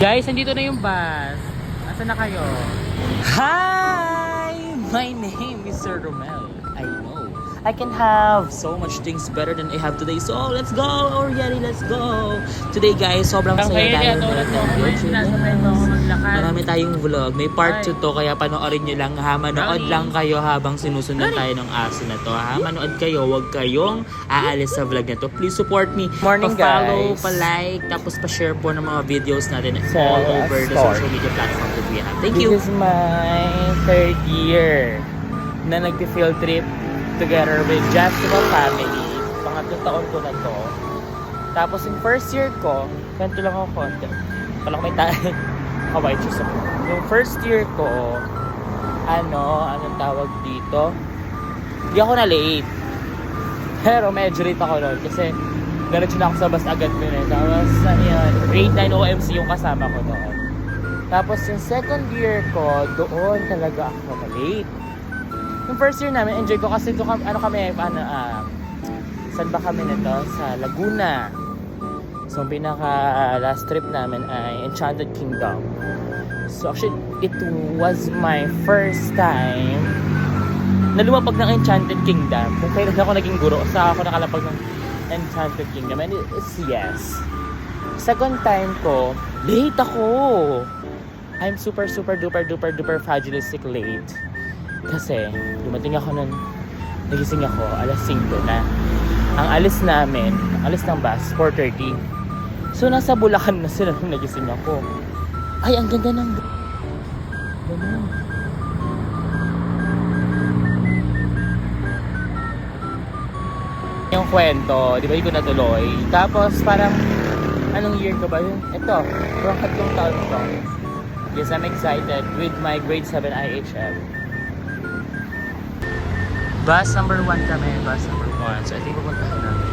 Guys, nandito na yung bus. Asa na kayo? Hi! My name is Sir Romel. I know. I can have so much things better than I have today. So, let's go! Already, let's go! Today, guys, sobrang saya tayo. Marami tayong vlog. May part 2 to, kaya panoorin nyo lang ha. Manood lang kayo habang sinusundan tayo ng aso na to ha. Manood kayo, huwag kayong aalis sa vlog na to. Please support me. Morning, Pa-follow, guys. pa-like, tapos pa-share po ng mga videos natin Sa all over the store. social media platform that we have. Thank you! This is my 3rd year na nag-field trip together with Jasper family. Pangatlong taon ko na to. Tapos yung first year ko, ganito lang ako konti. Pala ko may tayo. White shoes ako. Yung first year ko, anong tawag dito? Hindi ako na late. Pero medyo late ako nun kasi diretso na ako sa bus agad nun eh. Tapos grade 9 OMC yung kasama ko noon. Tapos yung second year ko, doon talaga ako na late. Yung first year namin, enjoy ko kasi doon saan ba kami nito? Sa Laguna. So, yung pinaka last trip namin ay Enchanted Kingdom. So, actually, it was my first time na lumapag ng Enchanted Kingdom. Kung kailan ako naging guro, saka ako nakalapag ng Enchanted Kingdom. And it's yes. Second time ko, late ako. I'm super duper fabulously late. Kasi, dumating ako nun, nagising ako, alas 5 na. Ang alis namin, ang alis ng bus, 4:30. So, nasa Bulacan na sila nung nagising ako. Ay, ang ganda ng... Ganun. Yung kwento, di ba, hindi ko natuloy. Tapos, parang, anong year ko ba yun? Ito, parang 3 taon ko. Yes, I'm excited with my grade 7 IHL. Bus number 1 kami, bus number 1. So, I think pupunta na namin.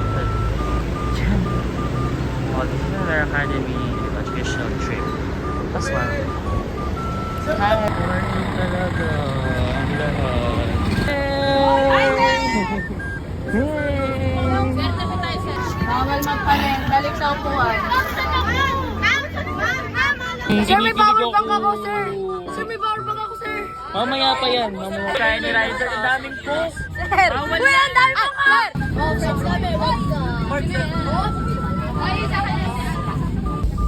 Diyan. Their Academy Educational Trip. That's one. Hi! Morning talaga. Ang lahat. Bawal magpalit. Balik sa upuan. Sir, may power bank ako, sir. Sir, may power bank ako, sir. Mamaya pa yan. Mamaya. Kaya ni Rider, ang daming cook. Sir! Kuya, ang dami mo ka! Oh, friends kami. Wag ka. Ay, sa kanya.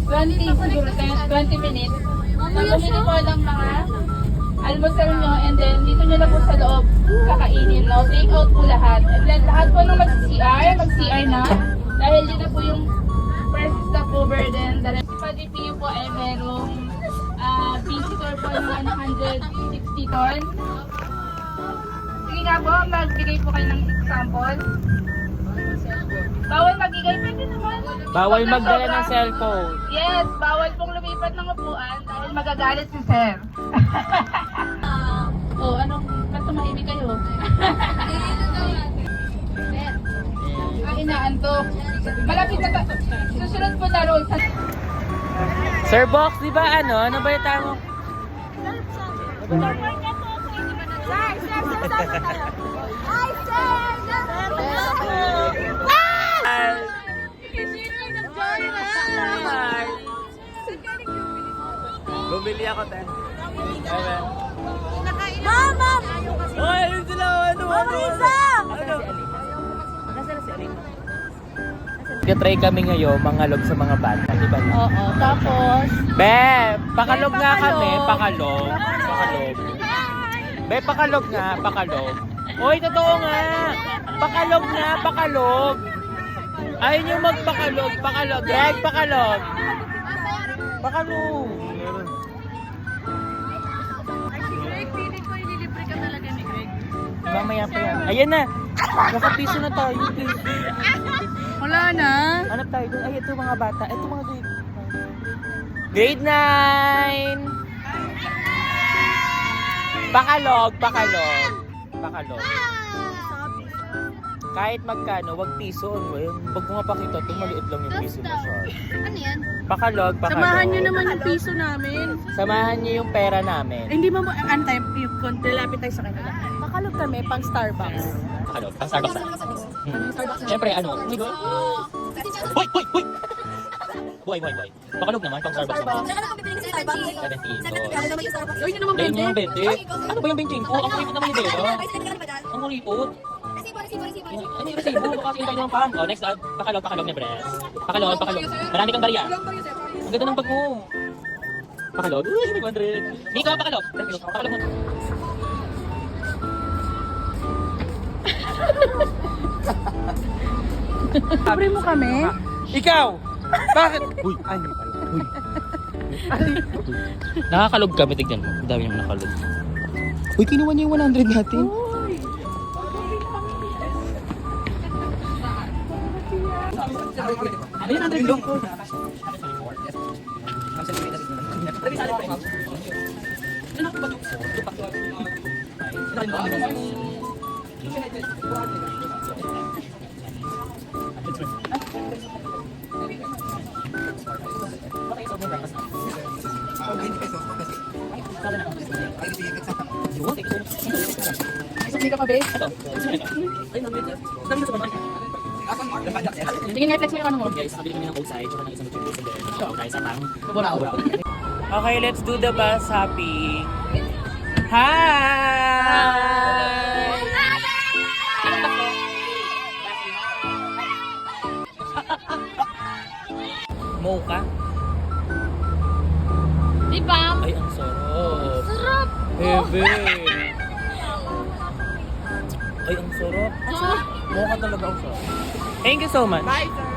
20 siguro, 20 minutes. Pag-umili po lang mga almusal nyo and then dito nyo lang po sa loob kakainin, no? Take out po lahat. And then lahat po nung mag-CR na. Dahil yun na po yung first stopover then the rest. Pag-IPU po ay merong visitor po ng 160 ton. Sige nga po, magbigay po kayo ng example. Bawal magbigay, pwede naman. Bawal Huwag magdala sobra. ng cellphone. Yes, bawal pong lumipat ng upuan dahil magagalit si Sir. Oh, anong ba't tumahimik kayo? Ang inaantok. Malapit na susunod po na roll. Sir Box, di ba ano ba yung tamo? Bumili ako tayo. Mama! Ay, ayun sila. Ano? Try kami ngayon, mangalog sa mga bata, di ba? Oo, tapos... Be, pakalog nga kami, pakalog. Be, pakalog nga, pakalog. Oy, totoo nga. Pakalog nga, pakalog. Ayaw nyo magpakalog, pakalog. Greg, pakalog. Pakalog. Greg, piling ko ililibre ka talaga ni Greg. Mamaya pa yan. Ayan na. Nakapiso na tayo, please. Wala na. Hanap tayo doon. Ay, ito mga bata. Ito mga grade 9. Pakalog. Kahit magkano, wag piso. Pag pumapakita, ito maliit lang yung piso na siya. Ano yan? Pakalog. Samahan nyo naman yung piso namin. Samahan niyo yung pera namin. Hindi mo antay yung lalapit tayo sa kanila. Makalog kami pang Starbucks. Pakalog. Ang Starbucks na. Siyempre, ano? Uy! Buhay. Pakalog naman, pang Starbucks naman. Saan ka naman bibili sa Starbucks? 17. Kaya naman yung Starbucks. Uy, yun naman Ayun pwede. yung 20. Ano ba yung benching? Oh, ang kuripot naman yung Bella. Ang kuripot. Ano yung resibo? Baka sinta ng pam. Oh, next, pakalog ni Bres. Pakalog. Marami kang barya. Ang ganda ng bag mo. Pakalog. Uy, 500. Nico, pakalog. Pakalog mo. Libre mo kami? Ikaw! Bakit? Uy. Nakakalog kami, tignan mo. Ang dami naman nakalog. Uy, kinuha niya yung 100 natin. Ayun, 100 lang ko. Hindi ka pa, babe? Tingin nga, flex mo yung ano mo. Guys, nabili kami ng outside, tsaka ng isang tubig sa dere. So, guys, atang. Wala. Okay, let's do the bus, Happy. Hi! Mocha? Diba? Ay, ang sarap. Sarap! Bebe! Ay, ang sarap. Mocha talaga ang sarap. Thank you so much. Bye, sir.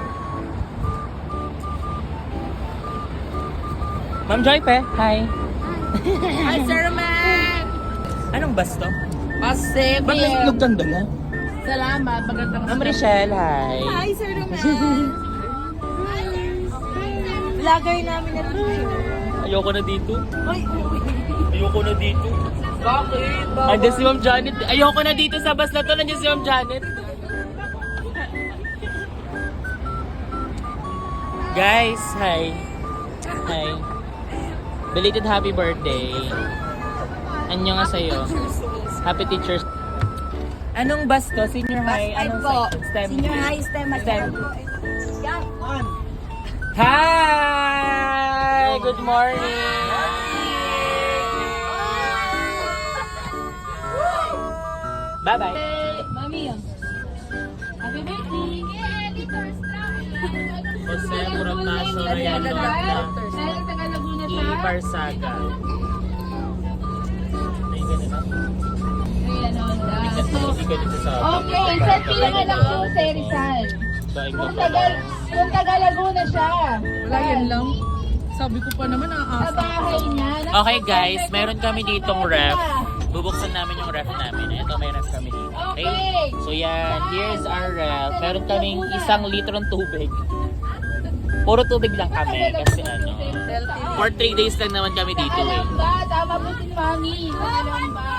Ma'am Joype, hi. Hi, Sir Man! Anong bus to? Pasip. Ba't may itlog kang dala? Salamat. Magandang Ma'am Richelle, hi. Hi, Sir Man. Vlogger namin na Ayoko na dito. Ayoko na dito. Bakit? Andiyan si Ma'am Janet. Ayoko na dito sa bus na to. Nandiyan si Ma'am Janet. Guys, hi. Hi. Belated happy birthday. Anyo nga sa'yo. Happy teachers. Anong bus to? Senior high? Anong section? STEM? Senior high STEM. STEM. Yan. Hi! Good morning! Bye-bye. Mami, happy birthday. Jose Murataso, Rayan Lorna, E. Barsaga. May ganito. Hindi ganito sa... Okay, selfie lang lang po, Sir Rizal. Daing Kung magpapalala. taga Laguna siya. Wala yan lang. Sabi ko pa naman, Sa aasa. bahay niya. Okay guys, meron kami ditong ref. Bubuksan namin yung ref namin. Ito, may ref kami dito. Okay? So yan, here's our ref. Meron kaming 1 litrong tubig. Puro tubig lang kami kasi ano, for 3 days lang naman kami dito eh. Alam ba? Tama po si Mami. Alam ba?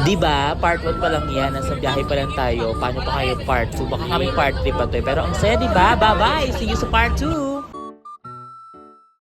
Diba, part 1 pa lang yan. Nasa biyahe pa lang tayo. Paano pa kayo part 2? Baka kami part 3 pa to eh. Pero ang saya, diba? Bye-bye! See you sa part 2!